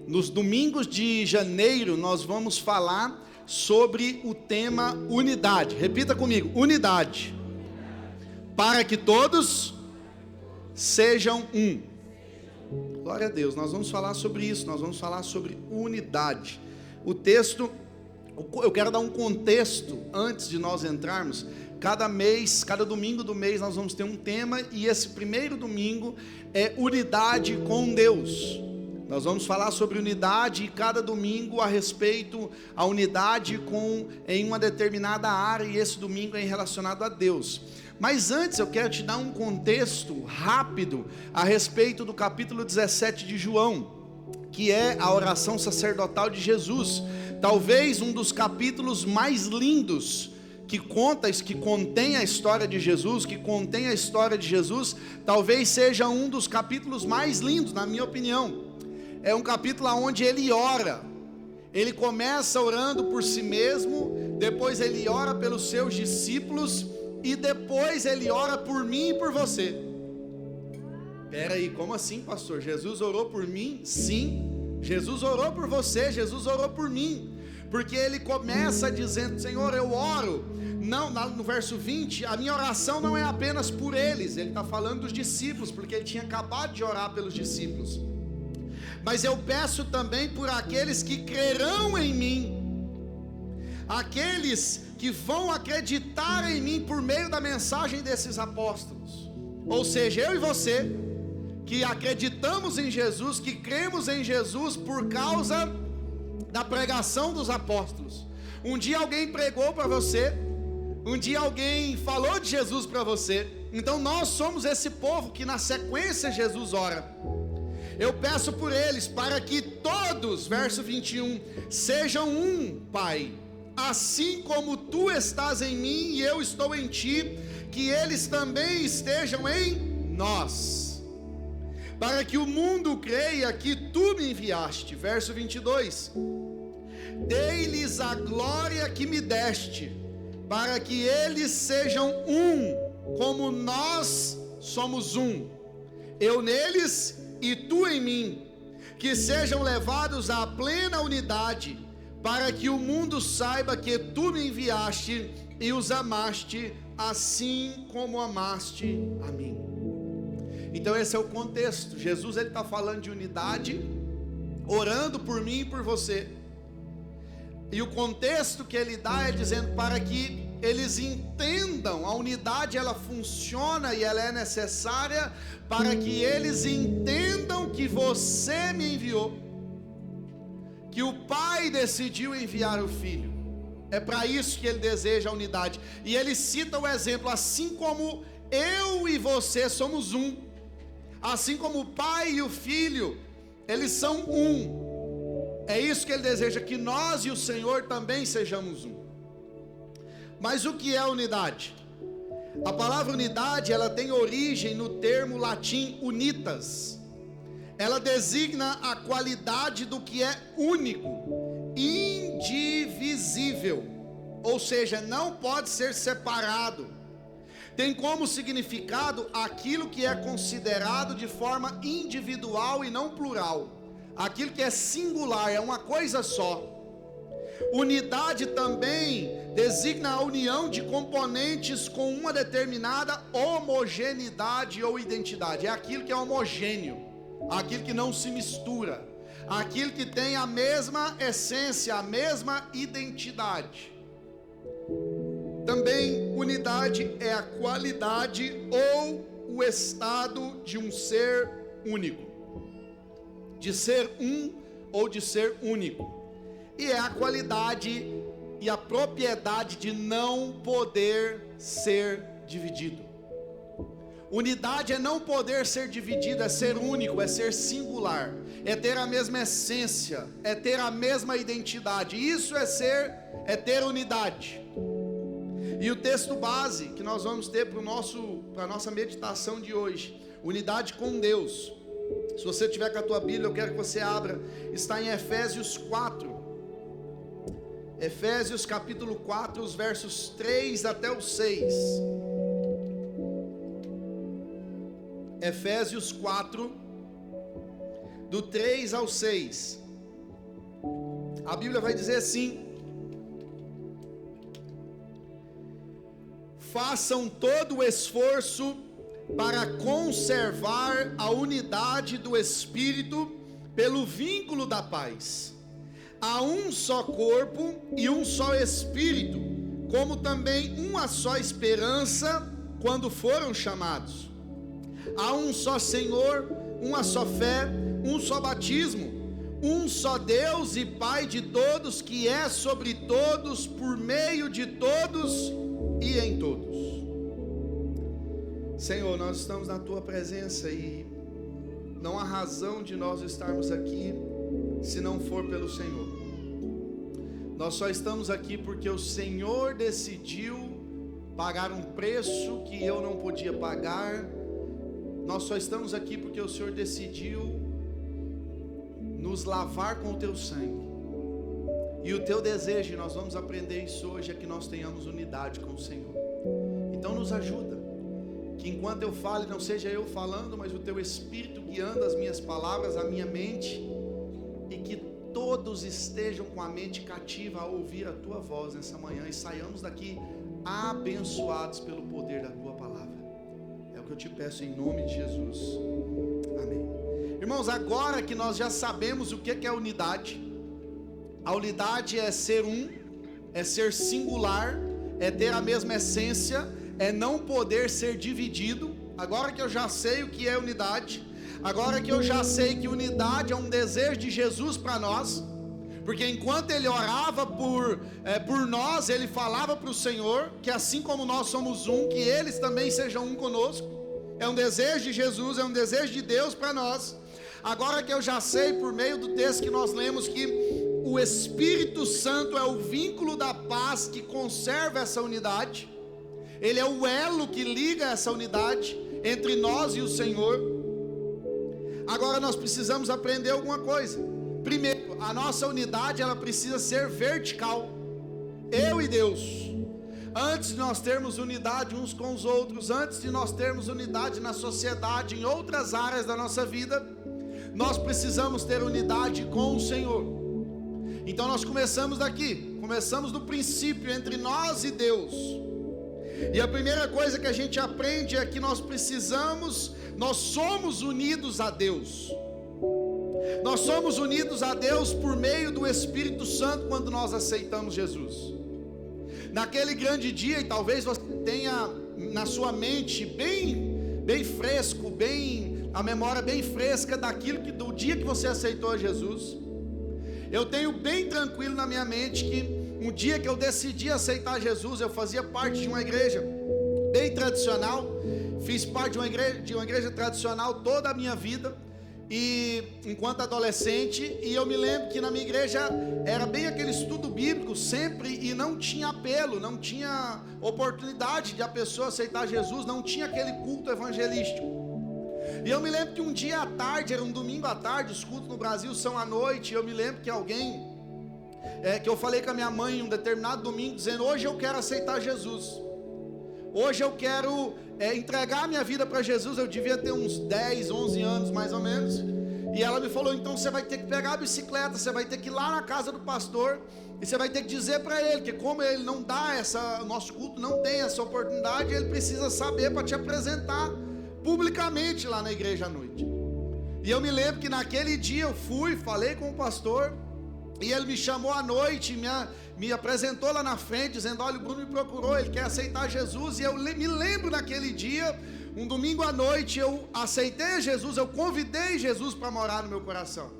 Nos domingos de janeiro nós vamos falar sobre o tema unidade. Repita comigo: unidade. Para que todos sejam um. Glória a Deus, nós vamos falar sobre isso, nós vamos falar sobre unidade. O texto, eu quero dar um contexto antes de nós entrarmos. Cada mês, cada domingo do mês nós vamos ter um tema, e esse primeiro domingo é unidade com Deus. Nós vamos falar sobre unidade e cada domingo a respeito a unidade em uma determinada área, e esse domingo é relacionado a Deus. Mas antes eu quero te dar um contexto rápido a respeito do capítulo 17 de João, que é a oração sacerdotal de Jesus. Talvez um dos capítulos mais lindos que contém a história de Jesus, talvez seja um dos capítulos mais lindos, na minha opinião. É um capítulo onde ele ora. Ele começa orando por si mesmo, depois ele ora pelos seus discípulos, e depois ele ora por mim e por você. Peraí, como assim, pastor? Jesus orou por mim? Sim, Jesus orou por você, Jesus orou por mim. Porque ele começa dizendo: Senhor, eu oro. Não, no verso 20, a minha oração não é apenas por eles. Ele está falando dos discípulos, porque ele tinha acabado de orar pelos discípulos. Mas eu peço também por aqueles que crerão em mim, aqueles que vão acreditar em mim por meio da mensagem desses apóstolos. Ou seja, eu e você, que acreditamos em Jesus, que cremos em Jesus por causa da pregação dos apóstolos. Um dia alguém pregou para você, um dia alguém falou de Jesus para você. Então nós somos esse povo que na sequência Jesus ora. Eu peço por eles, para que todos, verso 21, sejam um, Pai, assim como Tu estás em mim e eu estou em Ti, que eles também estejam em nós, para que o mundo creia que Tu me enviaste. Verso 22, dei-lhes a glória que me deste, para que eles sejam um, como nós somos um, eu neles e Tu em mim, que sejam levados à plena unidade, para que o mundo saiba que Tu me enviaste e os amaste, assim como amaste a mim. Então esse é o contexto. Jesus está falando de unidade, orando por mim e por você. E o contexto que ele dá é dizendo para que eles entendam, a unidade ela funciona e ela é necessária para que eles entendam que você me enviou, que o Pai decidiu enviar o Filho. É para isso que ele deseja a unidade. E ele cita o exemplo: assim como eu e você somos um, assim como o Pai e o Filho, eles são um. É isso que ele deseja, que nós e o Senhor também sejamos um. Mas o que é unidade? A palavra unidade, ela tem origem no termo latim unitas. Ela designa a qualidade do que é único, indivisível, ou seja, não pode ser separado. Tem como significado aquilo que é considerado de forma individual e não plural, aquilo que é singular, é uma coisa só. Unidade também designa a união de componentes com uma determinada homogeneidade ou identidade. É aquilo que é homogêneo, aquilo que não se mistura, aquilo que tem a mesma essência, a mesma identidade. Também unidade é a qualidade ou o estado de um ser único, de ser um ou de ser único. E é a qualidade e a propriedade de não poder ser dividido. Unidade é não poder ser dividido, é ser único, é ser singular, é ter a mesma essência, é ter a mesma identidade. Isso é ter unidade. E o texto base que nós vamos ter para a nossa meditação de hoje, unidade com Deus. Se você tiver com a tua Bíblia, eu quero que você abra, está em Efésios 4. Efésios capítulo 4, os versos 3 até o 6. Efésios 4, do 3 ao 6. A Bíblia vai dizer assim: façam todo o esforço para conservar a unidade do Espírito pelo vínculo da paz. Há um só corpo e um só Espírito, como também uma só esperança quando foram chamados. Há um só Senhor, uma só fé, um só batismo, um só Deus e Pai de todos, que é sobre todos, por meio de todos e em todos. Senhor, nós estamos na Tua presença e não há razão de nós estarmos aqui se não for pelo Senhor. Nós só estamos aqui porque o Senhor decidiu pagar um preço que eu não podia pagar. Nós só estamos aqui porque o Senhor decidiu nos lavar com o Teu sangue. E o Teu desejo, e nós vamos aprender isso hoje, é que nós tenhamos unidade com o Senhor. Então nos ajuda, que enquanto eu fale, não seja eu falando, mas o Teu Espírito guiando as minhas palavras, a minha mente, e que todos estejam com a mente cativa a ouvir a Tua voz nessa manhã, e saiamos daqui abençoados pelo poder da Tua palavra. É o que eu te peço em nome de Jesus, amém. Irmãos, agora que nós já sabemos o que é unidade, a unidade é ser um, é ser singular, é ter a mesma essência, é não poder ser dividido. Agora que eu já sei o que é unidade, agora que eu já sei que unidade é um desejo de Jesus para nós, porque enquanto Ele orava por nós, Ele falava para o Senhor, que assim como nós somos um, que eles também sejam um conosco. É um desejo de Jesus, é um desejo de Deus para nós. Agora que eu já sei, por meio do texto que nós lemos, que o Espírito Santo é o vínculo da paz que conserva essa unidade, Ele é o elo que liga essa unidade entre nós e o Senhor. Agora nós precisamos aprender alguma coisa. Primeiro, a nossa unidade, ela precisa ser vertical, eu e Deus. Antes de nós termos unidade uns com os outros, antes de nós termos unidade na sociedade, em outras áreas da nossa vida, nós precisamos ter unidade com o Senhor. Então nós começamos daqui, começamos do princípio entre nós e Deus. E a primeira coisa que a gente aprende é que nós somos unidos a Deus. Nós somos unidos a Deus por meio do Espírito Santo quando nós aceitamos Jesus. Naquele grande dia, e talvez você tenha na sua mente bem fresco, a memória bem fresca do dia que você aceitou Jesus. Eu tenho bem tranquilo na minha mente que um dia que eu decidi aceitar Jesus, eu fazia parte de uma igreja bem tradicional, fiz parte de uma igreja tradicional toda a minha vida, e enquanto adolescente, e eu me lembro que na minha igreja era bem aquele estudo bíblico sempre, e não tinha apelo, não tinha oportunidade de a pessoa aceitar Jesus, não tinha aquele culto evangelístico. E eu me lembro que um dia à tarde, era um domingo à tarde, os cultos no Brasil são à noite, e eu me lembro que que eu falei com a minha mãe em um determinado domingo, dizendo: hoje eu quero aceitar Jesus, hoje eu quero entregar a minha vida para Jesus. Eu devia ter uns 10, 11 anos mais ou menos, e ela me falou: então você vai ter que pegar a bicicleta, você vai ter que ir lá na casa do pastor, e você vai ter que dizer para ele, que como ele não dá o nosso culto não tem essa oportunidade, ele precisa saber para te apresentar publicamente lá na igreja à noite. E eu me lembro que naquele dia eu falei com o pastor, e ele me chamou à noite, me apresentou lá na frente, dizendo: olha, o Bruno me procurou, ele quer aceitar Jesus. E eu me lembro naquele dia, um domingo à noite, eu aceitei Jesus, eu convidei Jesus para morar no meu coração.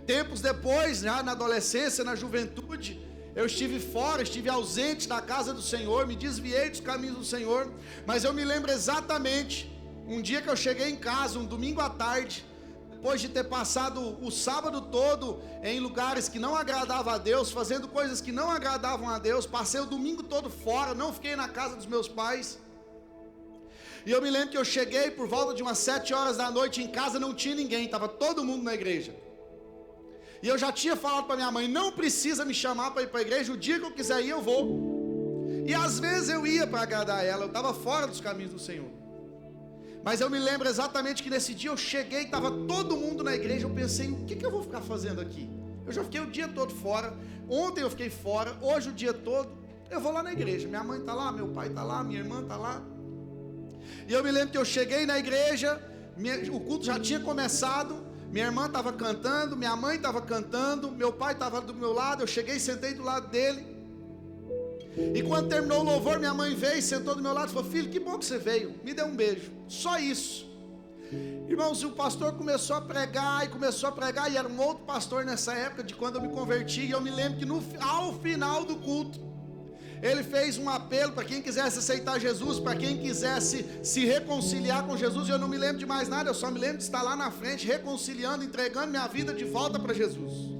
Tempos depois, já na adolescência, na juventude, eu estive fora, estive ausente da casa do Senhor, me desviei dos caminhos do Senhor. Mas eu me lembro exatamente, um dia que eu cheguei em casa, um domingo à tarde, depois de ter passado o sábado todo em lugares que não agradavam a Deus, fazendo coisas que não agradavam a Deus, passei o domingo todo fora, não fiquei na casa dos meus pais. E eu me lembro que eu cheguei por volta de umas 7 horas da noite em casa, não tinha ninguém, estava todo mundo na igreja. E eu já tinha falado para minha mãe: não precisa me chamar para ir para a igreja, o dia que eu quiser ir eu vou. E às vezes eu ia para agradar ela, eu estava fora dos caminhos do Senhor. Mas eu me lembro exatamente que nesse dia eu cheguei, estava todo mundo na igreja, eu pensei: o que eu vou ficar fazendo aqui? Eu já fiquei o dia todo fora. Ontem eu fiquei fora, hoje o dia todo. Eu vou lá na igreja, minha mãe está lá, meu pai está lá, minha irmã está lá. E eu me lembro que eu cheguei na igreja, o culto já tinha começado, minha irmã estava cantando, minha mãe estava cantando, meu pai estava do meu lado, eu cheguei e sentei do lado dele. E quando terminou o louvor, minha mãe veio e sentou do meu lado e falou: filho, que bom que você veio, me dê um beijo. Só isso. Irmãos, o pastor começou a pregar, e era um outro pastor nessa época, de quando eu me converti. E eu me lembro que ao final do culto, ele fez um apelo para quem quisesse aceitar Jesus, para quem quisesse se reconciliar com Jesus. E eu não me lembro de mais nada, eu só me lembro de estar lá na frente, reconciliando, entregando minha vida de volta para Jesus.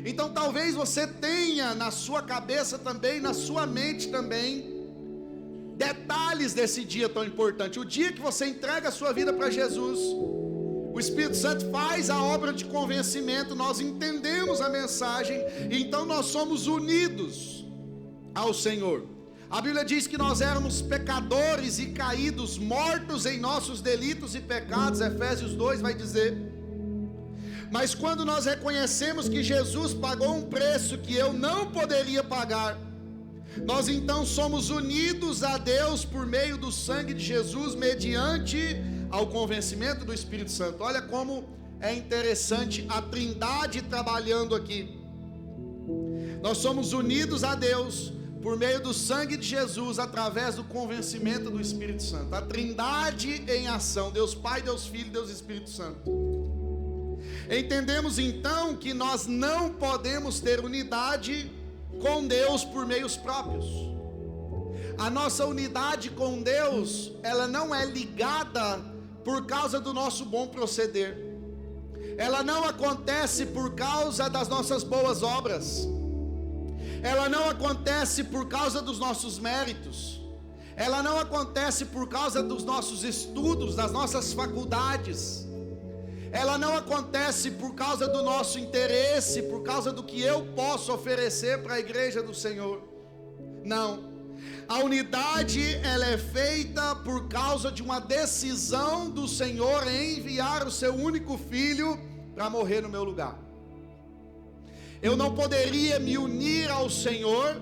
Então talvez você tenha na sua cabeça também, na sua mente também, detalhes desse dia tão importante. O dia que você entrega a sua vida para Jesus, o Espírito Santo faz a obra de convencimento, nós entendemos a mensagem, e então nós somos unidos ao Senhor. A Bíblia diz que nós éramos pecadores e caídos, mortos em nossos delitos e pecados. Efésios 2 vai dizer: mas quando nós reconhecemos que Jesus pagou um preço que eu não poderia pagar, nós então somos unidos a Deus por meio do sangue de Jesus, mediante ao convencimento do Espírito Santo. Olha como é interessante a Trindade trabalhando aqui. Nós somos unidos a Deus por meio do sangue de Jesus, através do convencimento do Espírito Santo. A Trindade em ação, Deus Pai, Deus Filho, Deus Espírito Santo. Entendemos então que nós não podemos ter unidade com Deus por meios próprios. A nossa unidade com Deus, ela não é ligada por causa do nosso bom proceder. Ela não acontece por causa das nossas boas obras. Ela não acontece por causa dos nossos méritos. Ela não acontece por causa dos nossos estudos, das nossas faculdades. Ela não acontece por causa do nosso interesse, por causa do que eu posso oferecer para a igreja do Senhor. Não. A unidade, ela é feita por causa de uma decisão do Senhor em enviar o seu único filho para morrer no meu lugar. Eu não poderia me unir ao Senhor,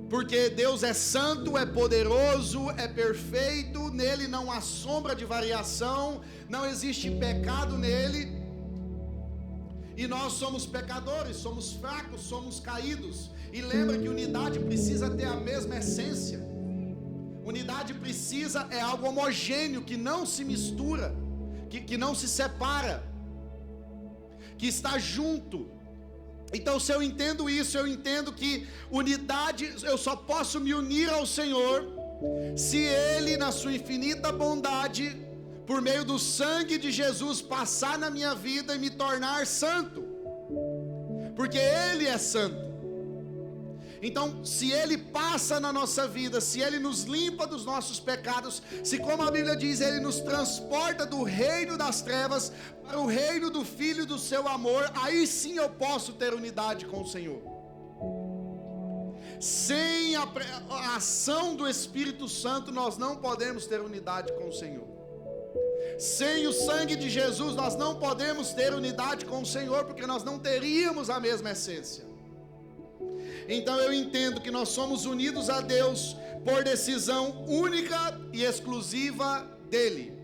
porque Deus é santo, é poderoso, é perfeito, nele não há sombra de variação, não existe pecado nele, e nós somos pecadores, somos fracos, somos caídos. E lembra que unidade precisa ter a mesma essência. Unidade é algo homogêneo, que não se mistura, que não se separa, que está junto. Então, se eu entendo isso, eu entendo que unidade, eu só posso me unir ao Senhor se Ele, na sua infinita bondade, por meio do sangue de Jesus, passar na minha vida e me tornar santo, porque Ele é santo. Então, se Ele passa na nossa vida, se Ele nos limpa dos nossos pecados, se, como a Bíblia diz, Ele nos transporta do reino das trevas para o reino do Filho do seu amor, aí sim eu posso ter unidade com o Senhor. Sem a ação do Espírito Santo, nós não podemos ter unidade com o Senhor. Sem o sangue de Jesus, nós não podemos ter unidade com o Senhor, porque nós não teríamos a mesma essência. Então eu entendo que nós somos unidos a Deus por decisão única e exclusiva dEle.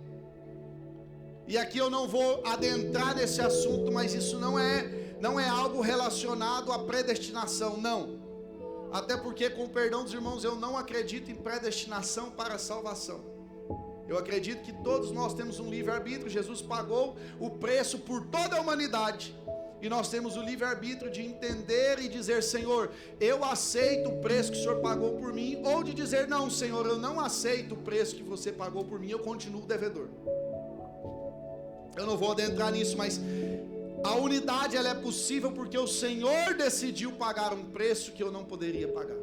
E aqui eu não vou adentrar nesse assunto, mas isso não é algo relacionado à predestinação, não. Até porque, com o perdão dos irmãos, eu não acredito em predestinação para a salvação. Eu acredito que todos nós temos um livre-arbítrio. Jesus pagou o preço por toda a humanidade. E nós temos o livre-arbítrio de entender e dizer: Senhor, eu aceito o preço que o Senhor pagou por mim. Ou de dizer: não, Senhor, eu não aceito o preço que você pagou por mim, eu continuo devedor. Eu não vou adentrar nisso, mas a unidade, ela é possível porque o Senhor decidiu pagar um preço que eu não poderia pagar.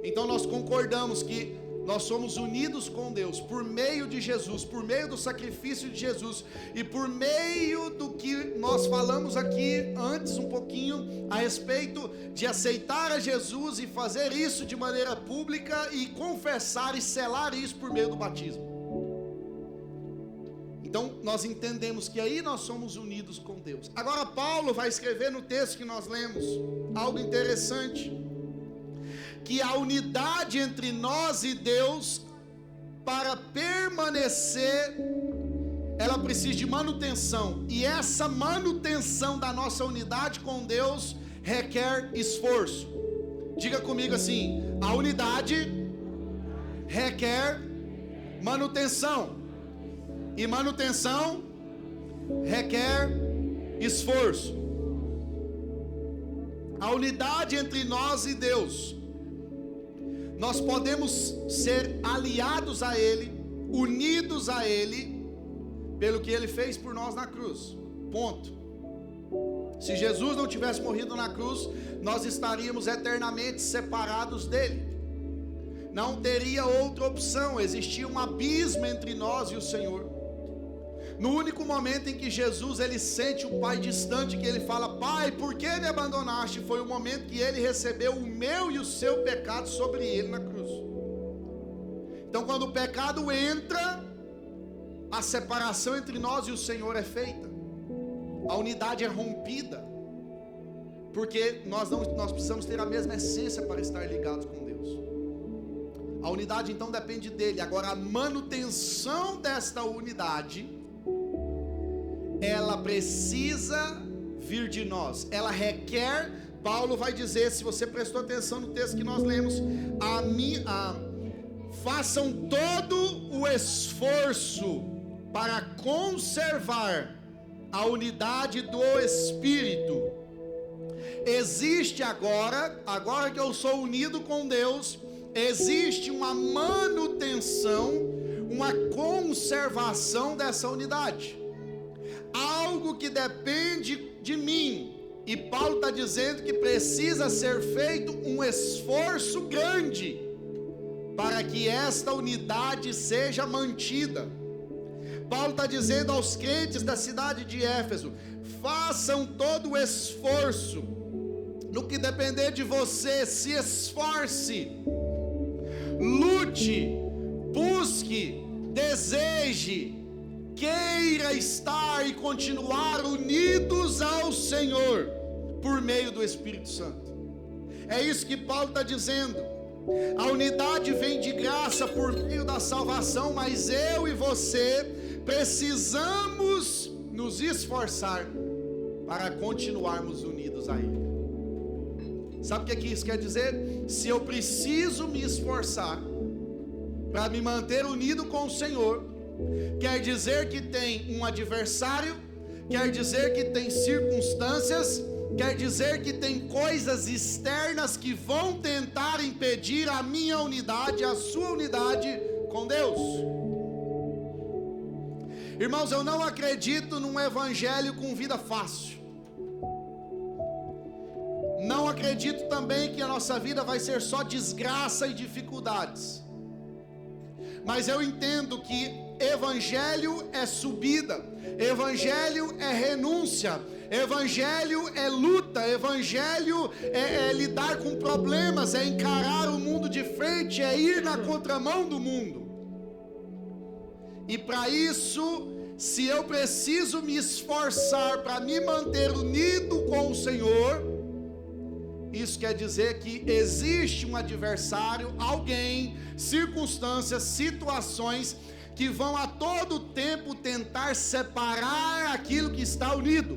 Então nós concordamos que nós somos unidos com Deus por meio de Jesus, por meio do sacrifício de Jesus e por meio do que nós falamos aqui antes um pouquinho a respeito de aceitar a Jesus e fazer isso de maneira pública e confessar e selar isso por meio do batismo. Então nós entendemos que aí nós somos unidos com Deus. Agora Paulo vai escrever no texto que nós lemos algo interessante, que a unidade entre nós e Deus, para permanecer, ela precisa de manutenção, e essa manutenção da nossa unidade com Deus requer esforço. Diga comigo assim: a unidade requer manutenção, e manutenção requer esforço. A unidade entre nós e Deus, nós podemos ser aliados a Ele, unidos a Ele, pelo que Ele fez por nós na cruz. Ponto. Se Jesus não tivesse morrido na cruz, nós estaríamos eternamente separados dele. Não teria outra opção, existia um abismo entre nós e o Senhor. No único momento em que Jesus, ele sente o Pai distante, que ele fala: Pai, por que me abandonaste? Foi o momento que ele recebeu o meu e o seu pecado sobre ele na cruz. Então, quando o pecado entra, a separação entre nós e o Senhor é feita, a unidade é rompida, porque nós precisamos ter a mesma essência para estar ligados com Deus. A unidade então depende dele. Agora, a manutenção desta unidade, ela precisa vir de nós, ela requer, Paulo vai dizer, se você prestou atenção no texto que nós lemos, façam todo o esforço para conservar a unidade do Espírito. Existe agora que eu sou unido com Deus, existe uma manutenção, uma conservação dessa unidade, algo que depende de mim, e Paulo está dizendo que precisa ser feito um esforço grande para que esta unidade seja mantida. Paulo está dizendo aos crentes da cidade de Éfeso: façam todo o esforço, no que depender de você, se esforce, lute, busque, deseje, queira estar e continuar unidos ao Senhor, por meio do Espírito Santo. É isso que Paulo está dizendo. A unidade vem de graça por meio da salvação, mas eu e você precisamos nos esforçar para continuarmos unidos a Ele. Sabe o que isso quer dizer? Se eu preciso me esforçar para me manter unido com o Senhor, quer dizer que tem um adversário, quer dizer que tem circunstâncias, quer dizer que tem coisas externas que vão tentar impedir a minha unidade, a sua unidade com Deus. Irmãos, eu não acredito num evangelho com vida fácil. Não acredito também que a nossa vida vai ser só desgraça e dificuldades. Mas eu entendo que evangelho é subida, evangelho é renúncia, evangelho é luta, evangelho é lidar com problemas, é encarar o mundo de frente, é ir na contramão do mundo. E para isso, se eu preciso me esforçar para me manter unido com o Senhor, isso quer dizer que existe um adversário, alguém, circunstâncias, situações que vão a todo tempo tentar separar aquilo que está unido.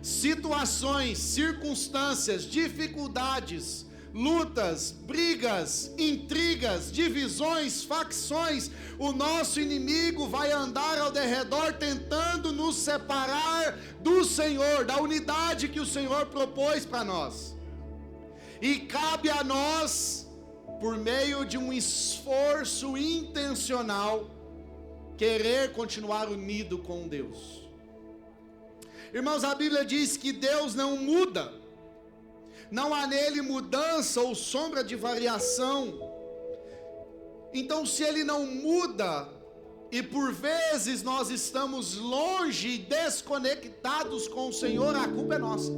Situações, circunstâncias, dificuldades, lutas, brigas, intrigas, divisões, facções, o nosso inimigo vai andar ao derredor tentando nos separar do Senhor, da unidade que o Senhor propôs para nós. E cabe a nós, por meio de um esforço intencional, querer continuar unido com Deus. Irmãos, a Bíblia diz que Deus não muda, não há nele mudança ou sombra de variação. Então, se ele não muda, e por vezes nós estamos longe e desconectados com o Senhor, a culpa é nossa.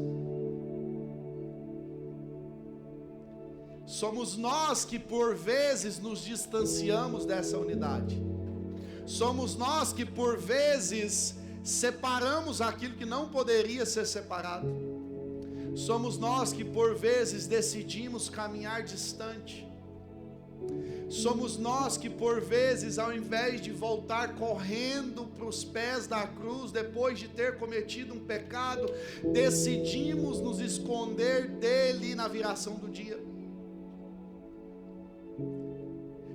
Somos nós que por vezes nos distanciamos dessa unidade. Somos nós que por vezes separamos aquilo que não poderia ser separado. Somos nós que por vezes decidimos caminhar distante. Somos nós que por vezes, ao invés de voltar correndo para os pés da cruz, depois de ter cometido um pecado, decidimos nos esconder dele na viração do dia.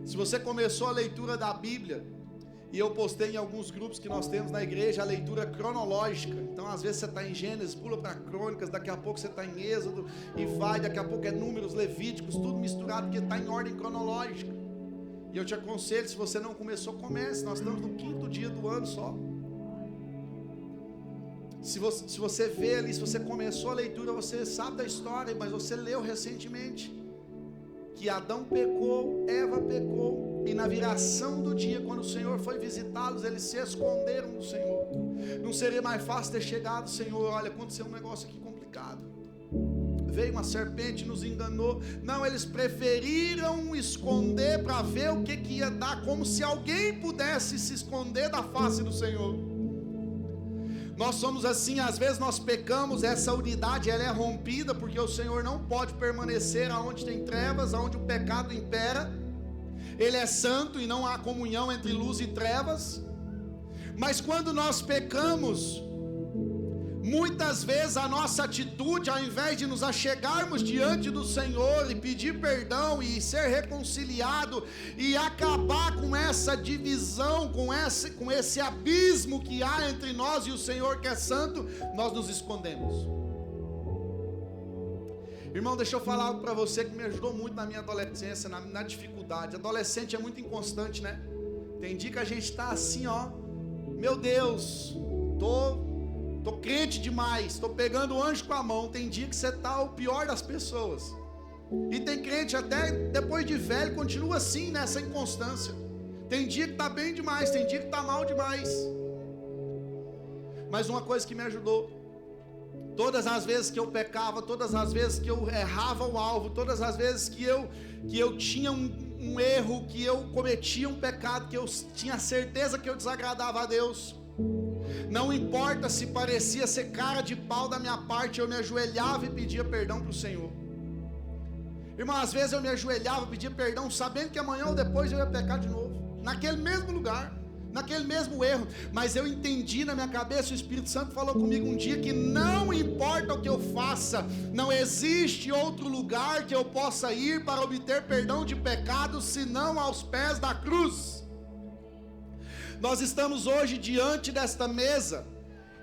Se você começou a leitura da Bíblia, e eu postei em alguns grupos que nós temos na igreja a leitura cronológica. Então às vezes você está em Gênesis, pula para Crônicas, daqui a pouco você está em Êxodo, e vai, daqui a pouco é Números, Levíticos, tudo misturado, porque está em ordem cronológica. E eu te aconselho, se você não começou, comece. Nós estamos no 5º dia do ano só. Se você vê ali, se você começou a leitura, você sabe da história, mas você leu recentemente que Adão pecou, Eva pecou, e na viração do dia, quando o Senhor foi visitá-los, eles se esconderam do Senhor. Não seria mais fácil ter chegado: Senhor, olha, aconteceu um negócio aqui complicado, veio uma serpente, nos enganou. Não, eles preferiram esconder para ver o que ia dar, como se alguém pudesse se esconder da face do Senhor. Nós somos assim, às vezes nós pecamos, essa unidade ela é rompida, porque o Senhor não pode permanecer aonde tem trevas, aonde o pecado impera. Ele é santo e não há comunhão entre luz e trevas. Mas quando nós pecamos, muitas vezes a nossa atitude, ao invés de nos achegarmos diante do Senhor e pedir perdão e ser reconciliado e acabar com essa divisão, com esse abismo que há entre nós e o Senhor que é santo, nós nos escondemos. Irmão, deixa eu falar algo para você que me ajudou muito na minha adolescência, na dificuldade. Adolescente é muito inconstante, né? Tem dia que a gente está assim, ó, meu Deus, tô crente demais, tô pegando o anjo com a mão. Tem dia que você tá o pior das pessoas. E tem crente até depois de velho, continua assim, nessa inconstância. Tem dia que tá bem demais, tem dia que tá mal demais. Mas uma coisa que me ajudou: todas as vezes que eu pecava, todas as vezes que eu errava o alvo, todas as vezes que eu tinha um erro, que eu cometia um pecado, que eu tinha certeza que eu desagradava a Deus, não importa se parecia ser cara de pau da minha parte, eu me ajoelhava e pedia perdão para o Senhor. Irmão, às vezes eu me ajoelhava, pedia perdão, sabendo que amanhã ou depois eu ia pecar de novo, naquele mesmo lugar, naquele mesmo erro. Mas eu entendi na minha cabeça, o Espírito Santo falou comigo um dia, que não importa o que eu faça, não existe outro lugar que eu possa ir para obter perdão de pecados, senão aos pés da cruz. Nós estamos hoje diante desta mesa,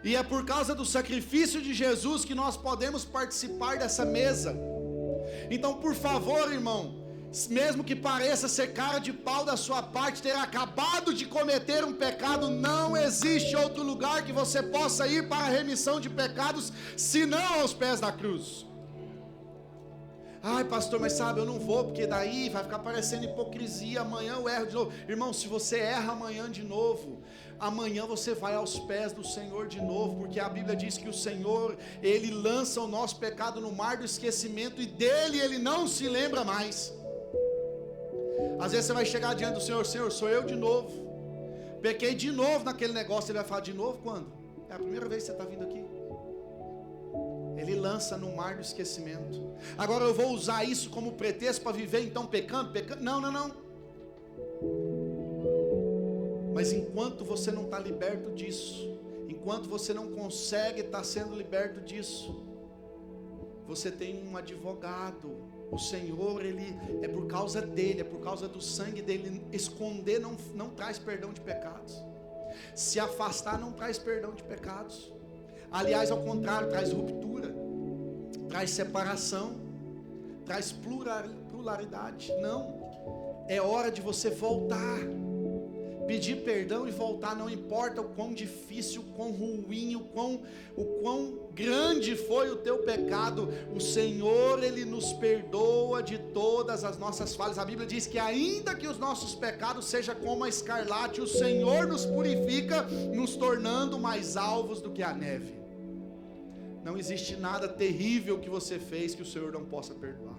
e é por causa do sacrifício de Jesus que nós podemos participar dessa mesa. Então, por favor, irmão, mesmo que pareça ser cara de pau da sua parte, ter acabado de cometer um pecado, não existe outro lugar que você possa ir para a remissão de pecados, senão aos pés da cruz. Ai, pastor, mas sabe, eu não vou, porque daí vai ficar parecendo hipocrisia, amanhã eu erro de novo. Irmão, se você erra amanhã de novo, amanhã você vai aos pés do Senhor de novo, porque a Bíblia diz que o Senhor, Ele lança o nosso pecado no mar do esquecimento, e dele Ele não se lembra mais. Às vezes você vai chegar diante do Senhor: Senhor, sou eu de novo, pequei de novo naquele negócio. Ele vai falar: de novo quando? É a primeira vez que você está vindo aqui. Ele lança no mar do esquecimento. Agora eu vou usar isso como pretexto para viver então pecando? Não. Mas enquanto você não está liberto disso, enquanto você não consegue estar sendo liberto disso, você tem um advogado. O Senhor, Ele é por causa dele, é por causa do sangue dele. Esconder não traz perdão de pecados. Se afastar não traz perdão de pecados. Aliás, ao contrário, traz ruptura, traz separação, traz pluralidade. Não, é hora de você voltar, pedir perdão e voltar. Não importa o quão difícil, o quão ruim, o quão grande foi o teu pecado, o Senhor, Ele nos perdoa de todas as nossas falhas. A Bíblia diz que ainda que os nossos pecados sejam como a escarlate, o Senhor nos purifica, nos tornando mais alvos do que a neve. Não existe nada terrível que você fez que o Senhor não possa perdoar.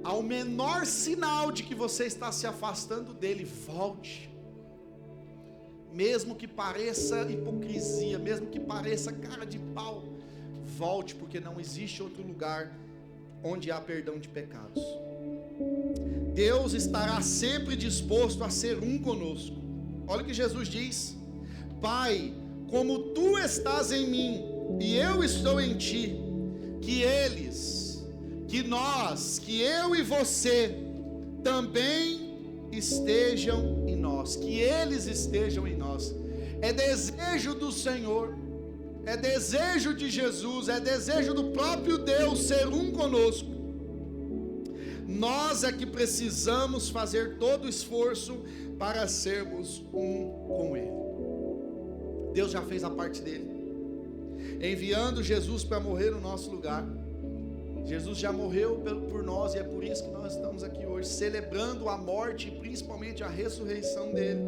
Ao menor sinal de que você está se afastando dele, volte. mesmo que pareça hipocrisia, mesmo que pareça cara de pau, volte, porque não existe outro lugar onde há perdão de pecados. Deus estará sempre disposto a ser um conosco. Olha o que Jesus diz: Pai, como tu estás em mim e eu estou em ti, que eles, que nós, que eu e você também estejam em nós, que eles estejam em nós. É desejo do Senhor, é desejo de Jesus, é desejo do próprio Deus ser um conosco. Nós é que precisamos fazer todo o esforço para sermos um com Ele. Deus já fez a parte dele, enviando Jesus para morrer no nosso lugar. Jesus já morreu por nós, e é por isso que nós estamos aqui hoje, celebrando a morte e principalmente a ressurreição dele.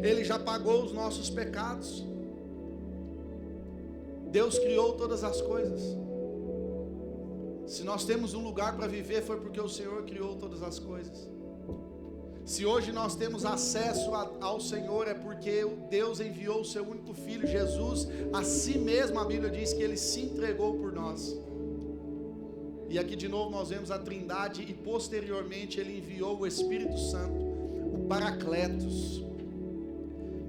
Ele já pagou os nossos pecados. Deus criou todas as coisas. Se nós temos um lugar para viver, foi porque o Senhor criou todas as coisas. Se hoje nós temos acesso ao Senhor, é porque Deus enviou o seu único Filho, Jesus, a si mesmo. A Bíblia diz que Ele se entregou por nós. E aqui de novo nós vemos a Trindade, e posteriormente Ele enviou o Espírito Santo, o Paracletos,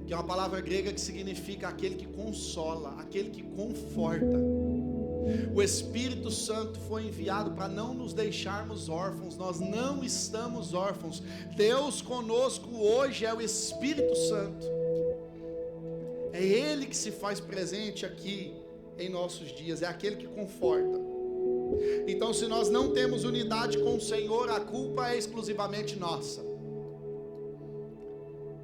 que é uma palavra grega que significa aquele que consola, aquele que conforta. O Espírito Santo foi enviado para não nos deixarmos órfãos. Nós não estamos órfãos. Deus conosco hoje é o Espírito Santo. É Ele que se faz presente aqui em nossos dias, é aquele que conforta. Então, se nós não temos unidade com o Senhor, a culpa é exclusivamente nossa.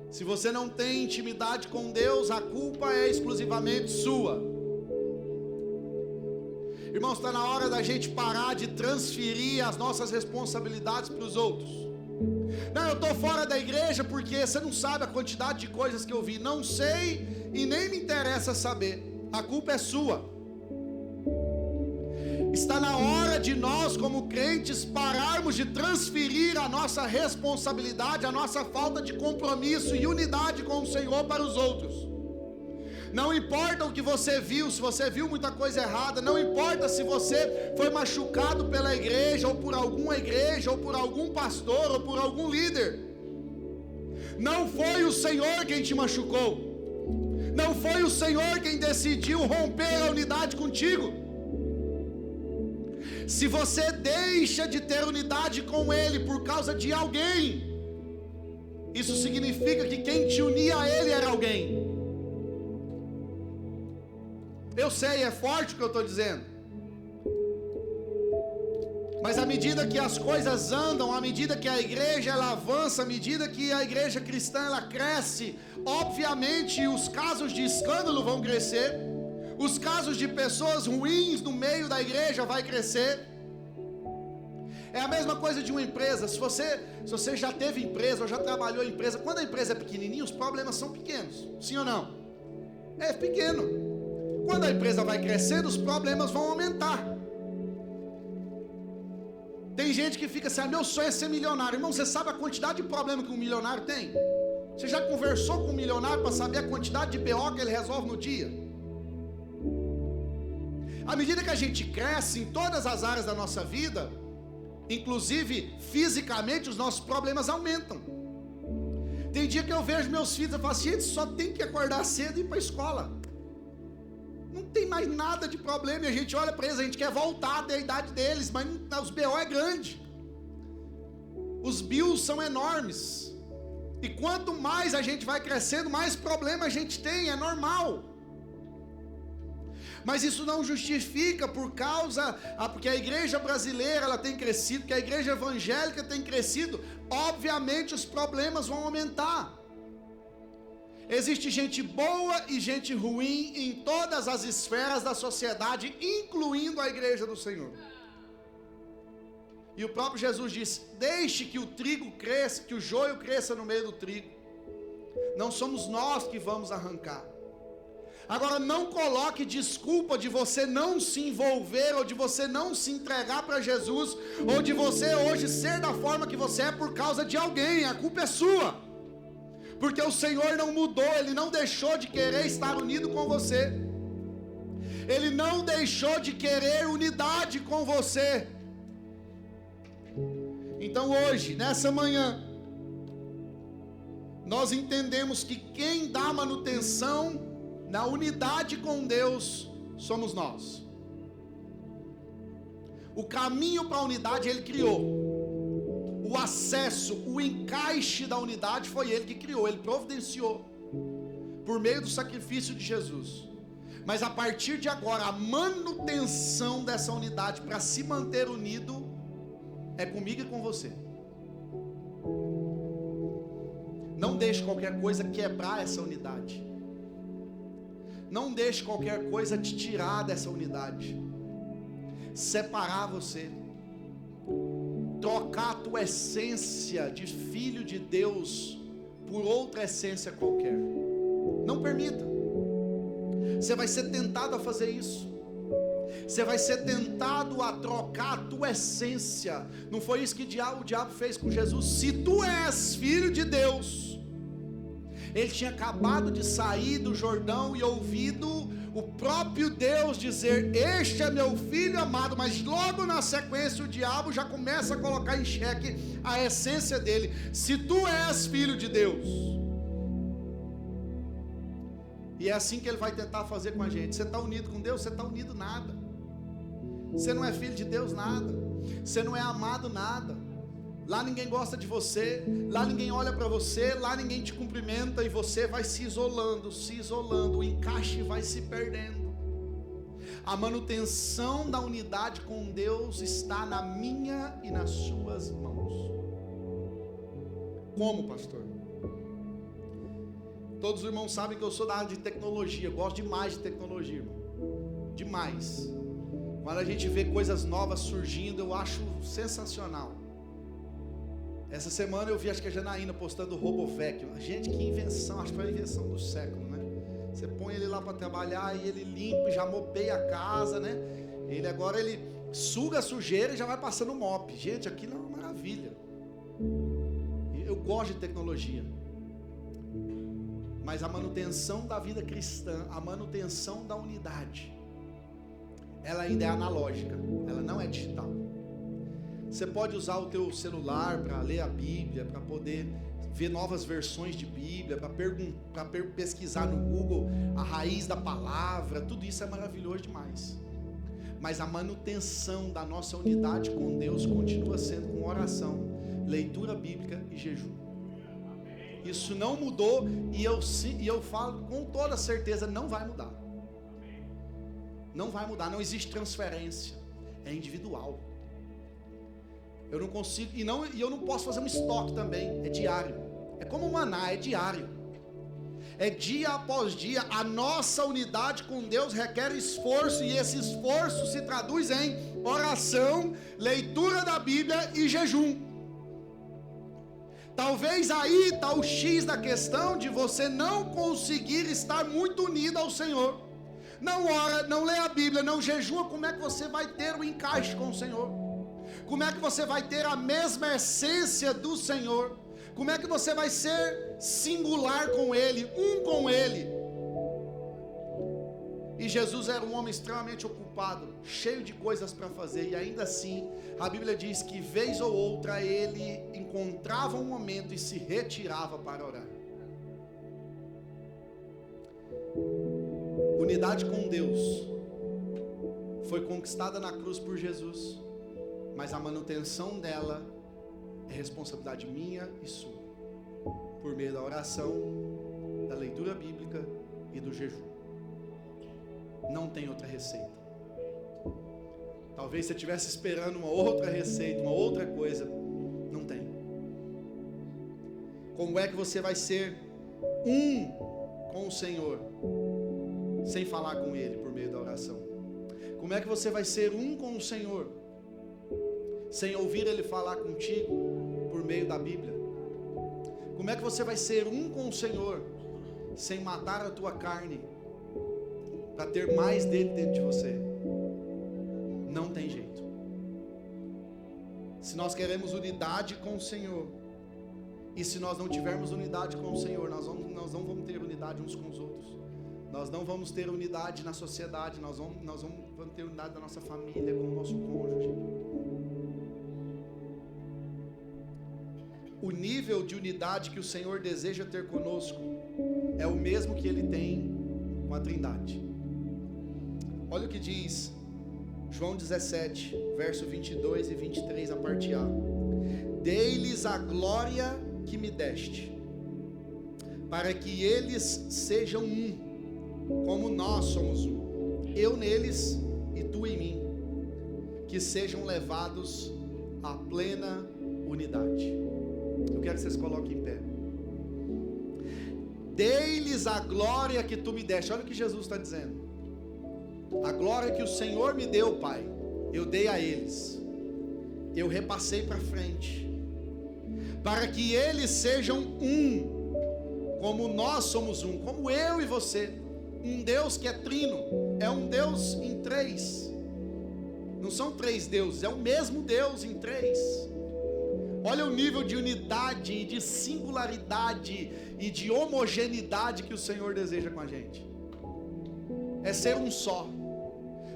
Se você não tem intimidade com Deus, a culpa é exclusivamente sua. Irmãos, está na hora da gente parar de transferir as nossas responsabilidades para os outros. Não, eu estou fora da igreja porque você não sabe a quantidade de coisas que eu vi. Não sei e nem me interessa saber. A culpa é sua. Está na hora de nós, como crentes, pararmos de transferir a nossa responsabilidade, a nossa falta de compromisso e unidade com o Senhor para os outros. Não importa o que você viu, se você viu muita coisa errada, não importa se você foi machucado pela igreja, ou por alguma igreja, ou por algum pastor, ou por algum líder. Não foi o Senhor quem te machucou. Não foi o Senhor quem decidiu romper a unidade contigo. Se você deixa de ter unidade com Ele por causa de alguém, isso significa que quem te unia a Ele era alguém. Eu sei, é forte o que eu estou dizendo, mas à medida que as coisas andam, à medida que a igreja ela avança, à medida que a igreja cristã ela cresce, obviamente os casos de escândalo vão crescer, os casos de pessoas ruins no meio da igreja vai crescer. É a mesma coisa de uma empresa. Se você já teve empresa ou já trabalhou em empresa, quando a empresa é pequenininha, os problemas são pequenos, sim ou não? É pequeno. Quando a empresa vai crescendo, os problemas vão aumentar. Tem gente que fica assim: meu sonho é ser milionário. Irmão, você sabe a quantidade de problema que um milionário tem? Você já conversou com um milionário para saber a quantidade de BO que ele resolve no dia? À medida que a gente cresce em todas as áreas da nossa vida, inclusive fisicamente, os nossos problemas aumentam. Tem dia que eu vejo meus filhos e falo assim: gente, só tem que acordar cedo e ir para a escola. Não tem mais nada de problema, e a gente olha para eles, a gente quer voltar até a idade deles, mas os BO é grande, os bills são enormes, e quanto mais a gente vai crescendo, mais problema a gente tem, é normal. Mas isso não justifica porque a igreja brasileira ela tem crescido, que a igreja evangélica tem crescido, obviamente os problemas vão aumentar. Existe gente boa e gente ruim em todas as esferas da sociedade, incluindo a igreja do Senhor. E o próprio Jesus disse: deixe que o trigo cresça, que o joio cresça no meio do trigo. Não somos nós que vamos arrancar. Agora, não coloque desculpa de você não se envolver, ou de você não se entregar para Jesus, ou de você hoje ser da forma que você é por causa de alguém. A culpa é sua. Porque o Senhor não mudou, Ele não deixou de querer estar unido com você. Ele não deixou de querer unidade com você. Então hoje, nessa manhã, nós entendemos que quem dá manutenção na unidade com Deus somos nós. O caminho para a unidade Ele criou. O acesso, o encaixe da unidade foi Ele que criou, Ele providenciou, por meio do sacrifício de Jesus. Mas a partir de agora, a manutenção dessa unidade para se manter unido é comigo e com você. Não deixe qualquer coisa quebrar essa unidade. Não deixe qualquer coisa te tirar dessa unidade, separar você, trocar a tua essência de filho de Deus por outra essência qualquer. Não permita. Você vai ser tentado a fazer isso. Você vai ser tentado a trocar a tua essência. Não foi isso que o diabo fez com Jesus? Se tu és filho de Deus. Ele tinha acabado de sair do Jordão e ouvido o próprio Deus dizer: este é meu filho amado. Mas logo na sequência o diabo já começa a colocar em xeque a essência dele. Se tu és filho de Deus. E é assim que ele vai tentar fazer com a gente. Você está unido com Deus? Você está unido nada. Você não é filho de Deus nada. Você não é amado nada. Lá ninguém gosta de você, lá ninguém olha para você, lá ninguém te cumprimenta, e você vai se isolando, o encaixe vai se perdendo. A manutenção da unidade com Deus está na minha e nas suas mãos. Como, pastor? Todos os irmãos sabem que eu sou da área de tecnologia, eu gosto demais de tecnologia, irmão. Demais. Quando a gente vê coisas novas surgindo, eu acho sensacional. Essa semana eu vi, acho que a Janaína postando o RoboVac. Gente, que invenção, acho que foi a invenção do século, né? Você põe ele lá para trabalhar e ele limpa, já mopeia a casa, né? Ele suga a sujeira e já vai passando o mop. Gente, aquilo é uma maravilha. Eu gosto de tecnologia. Mas a manutenção da vida cristã, a manutenção da unidade, ela ainda é analógica, ela não é digital. Você pode usar o teu celular para ler a Bíblia, para poder ver novas versões de Bíblia, para pesquisar no Google a raiz da palavra, tudo isso é maravilhoso demais. Mas a manutenção da nossa unidade com Deus continua sendo com oração, leitura bíblica e jejum. Isso não mudou, e eu falo com toda certeza, não vai mudar. Não vai mudar, não existe transferência, é individual. Eu não consigo, e eu não posso fazer um estoque também, é diário. É como maná, é diário. É dia após dia. A nossa unidade com Deus requer esforço, e esse esforço se traduz em oração, leitura da Bíblia e jejum. Talvez aí está o X da questão de você não conseguir estar muito unido ao Senhor. Não ora, não lê a Bíblia, não jejua. Como é que você vai ter o encaixe com o Senhor? Como é que você vai ter a mesma essência do Senhor? Como é que você vai ser singular com Ele, um com Ele? E Jesus era um homem extremamente ocupado, cheio de coisas para fazer, e ainda assim, a Bíblia diz que vez ou outra ele encontrava um momento e se retirava para orar. Unidade com Deus foi conquistada na cruz por Jesus, mas a manutenção dela é responsabilidade minha e sua, por meio da oração, da leitura bíblica e do jejum. Não tem outra receita. Talvez você estivesse esperando uma outra receita, uma outra coisa. Não tem. Como é que você vai ser um com o Senhor sem falar com Ele por meio da oração? Como é que você vai ser um com o Senhor sem ouvir Ele falar contigo por meio da Bíblia? Como é que você vai ser um com o Senhor sem matar a tua carne para ter mais dele dentro de você? Não tem jeito. Se nós queremos unidade com o Senhor, E se nós não tivermos unidade com o Senhor, nós não vamos ter unidade uns com os outros. Nós não vamos ter unidade na sociedade, nós vamos ter unidade da nossa família, com o nosso cônjuge. O nível de unidade que o Senhor deseja ter conosco é o mesmo que Ele tem com a Trindade. Olha o que diz João 17, verso 22 e 23, a parte A. Dei-lhes a glória que me deste, para que eles sejam um, como nós somos um, eu neles e tu em mim, que sejam levados à plena unidade. Eu quero que vocês coloquem em pé. Dei-lhes a glória que tu me deste. Olha o que Jesus está dizendo. A glória que o Senhor me deu, Pai, eu dei a eles, eu repassei para frente, para que eles sejam um, como nós somos um, como eu e você. Um Deus que é trino, é um Deus em três, não são três deuses, é o mesmo Deus em três. Olha o nível de unidade, de singularidade e de homogeneidade que o Senhor deseja com a gente. É ser um só.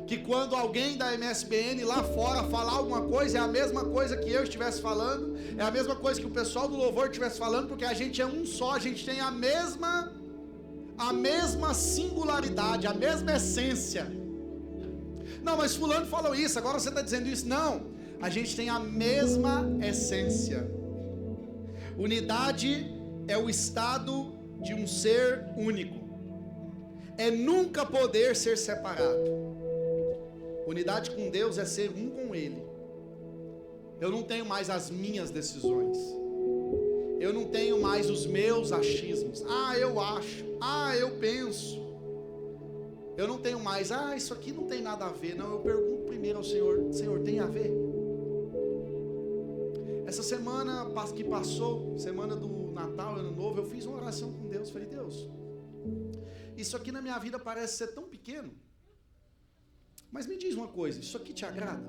Que quando alguém da MSBN lá fora falar alguma coisa, é a mesma coisa que eu estivesse falando, é a mesma coisa que o pessoal do louvor estivesse falando, porque a gente é um só, a gente tem a mesma singularidade, a mesma essência. Não, mas fulano falou isso, agora você está dizendo isso. Não, a gente tem a mesma essência. Unidade é o estado de um ser único, é nunca poder ser separado. Unidade com Deus é ser um com Ele. Eu não tenho mais as minhas decisões, eu não tenho mais os meus achismos. Eu acho, eu penso. Eu não tenho mais, isso aqui não tem nada a ver. Não, eu pergunto primeiro ao Senhor: Senhor, tem a ver? Essa semana que passou, semana do Natal, Ano Novo, eu fiz uma oração com Deus. Falei: Deus, isso aqui na minha vida parece ser tão pequeno, mas me diz uma coisa, isso aqui te agrada?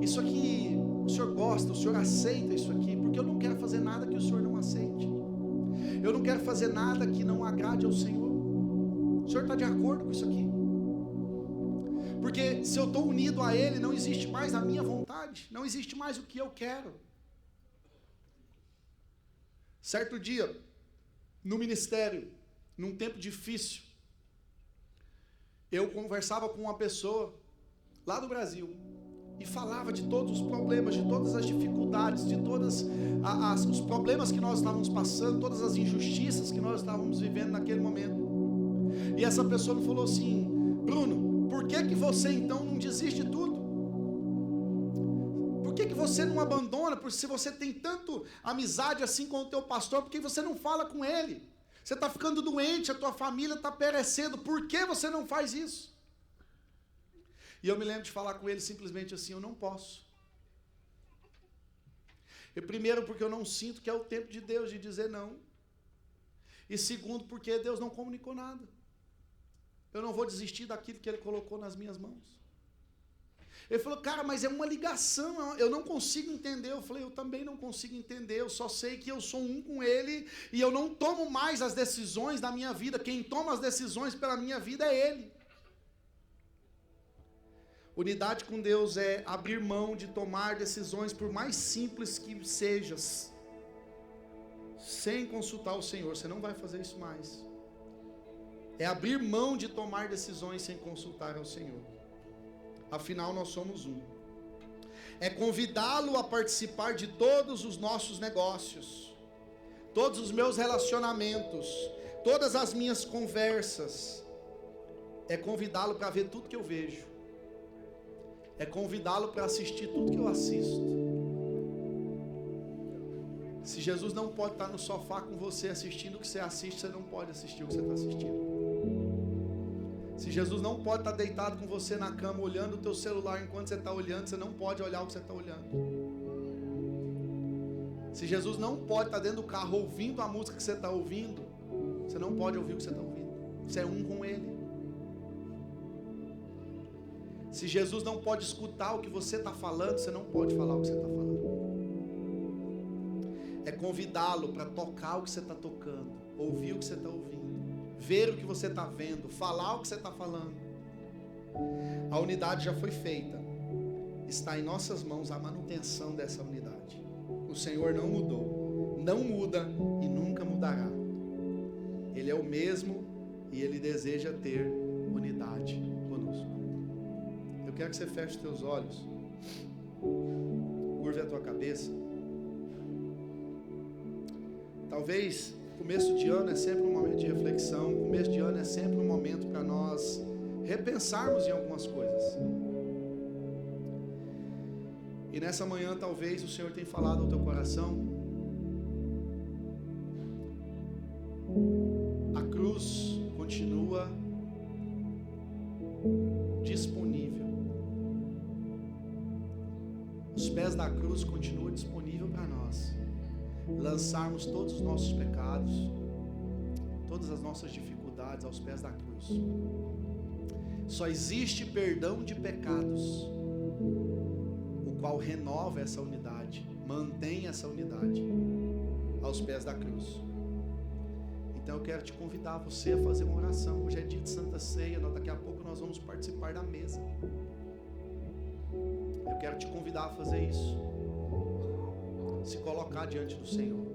Isso aqui o Senhor gosta, o Senhor aceita isso aqui? Porque eu não quero fazer nada que o Senhor não aceite. Eu não quero fazer nada que não agrade ao Senhor. O Senhor está de acordo com isso aqui? Porque se eu estou unido a Ele, não existe mais a minha vontade, não existe mais o que eu quero. Certo dia, no ministério, num tempo difícil, eu conversava com uma pessoa lá do Brasil e falava de todos os problemas, de todas as dificuldades, de todos os problemas que nós estávamos passando, todas as injustiças que nós estávamos vivendo naquele momento. E essa pessoa me falou assim: Bruno, por que você então não desiste de tudo? Por que você não abandona? Porque se você tem tanto amizade assim com o teu pastor, por que você não fala com ele? Você está ficando doente, a tua família está perecendo, por que você não faz isso? E eu me lembro de falar com ele simplesmente assim: eu não posso. Primeiro, porque eu não sinto que é o tempo de Deus de dizer não. E segundo, porque Deus não comunicou nada. Eu não vou desistir daquilo que Ele colocou nas minhas mãos. Ele falou: cara, mas é uma ligação, eu não consigo entender. Eu falei: eu também não consigo entender, eu só sei que eu sou um com Ele, e eu não tomo mais as decisões da minha vida. Quem toma as decisões pela minha vida é Ele. Unidade com Deus é abrir mão de tomar decisões, por mais simples que sejam, sem consultar o Senhor. Você não vai fazer isso mais. É abrir mão de tomar decisões sem consultar ao Senhor. Afinal, nós somos um. É convidá-lo a participar de todos os nossos negócios, todos os meus relacionamentos, todas as minhas conversas. É convidá-lo para ver tudo que eu vejo. É convidá-lo para assistir tudo que eu assisto. Se Jesus não pode estar no sofá com você assistindo o que você assiste, você não pode assistir o que você está assistindo. Se Jesus não pode estar deitado com você na cama, olhando o teu celular enquanto você está olhando, você não pode olhar o que você está olhando. Se Jesus não pode estar dentro do carro ouvindo a música que você está ouvindo, você não pode ouvir o que você está ouvindo. Você é um com Ele. Se Jesus não pode escutar o que você está falando, você não pode falar o que você está falando. É convidá-lo para tocar o que você está tocando, ouvir o que você está ouvindo, ver o que você está vendo, falar o que você está falando. A unidade já foi feita, está em nossas mãos a manutenção dessa unidade. O Senhor não mudou, não muda e nunca mudará. Ele é o mesmo e Ele deseja ter unidade conosco. Eu quero que você feche os teus olhos, curve a tua cabeça. Talvez começo de ano é sempre um momento de reflexão, começo de ano é sempre um momento para nós repensarmos em algumas coisas. E nessa manhã talvez o Senhor tenha falado ao teu coração. A cruz continua disponível. Os pés da cruz continuam disponíveis para nós lançarmos todos os nossos pecados, todas as nossas dificuldades aos pés da cruz. Só existe perdão de pecados, o qual renova essa unidade, mantém essa unidade aos pés da cruz. Então eu quero te convidar você a fazer uma oração. Hoje é dia de Santa Ceia, daqui a pouco nós vamos participar da mesa. Eu quero te convidar a fazer isso, se colocar diante do Senhor.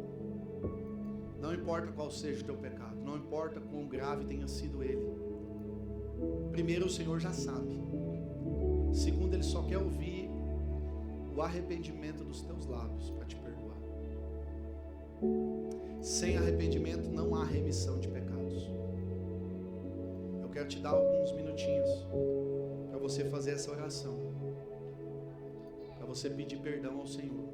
Não importa qual seja o teu pecado, não importa quão grave tenha sido ele. Primeiro, o Senhor já sabe. Segundo, Ele só quer ouvir o arrependimento dos teus lábios para te perdoar. Sem arrependimento não há remissão de pecados. Eu quero te dar alguns minutinhos para você fazer essa oração, para você pedir perdão ao Senhor.